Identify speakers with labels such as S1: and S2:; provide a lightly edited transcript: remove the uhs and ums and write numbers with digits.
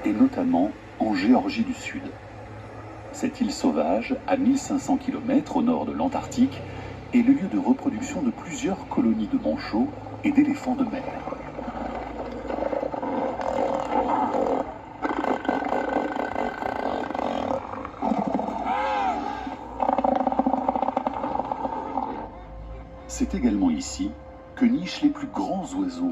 S1: et notamment en Géorgie du Sud. Cette île sauvage, à 1500 km au nord de l'Antarctique, est le lieu de reproduction de plusieurs colonies de manchots et d'éléphants de mer. C'est également ici que nichent les plus grands oiseaux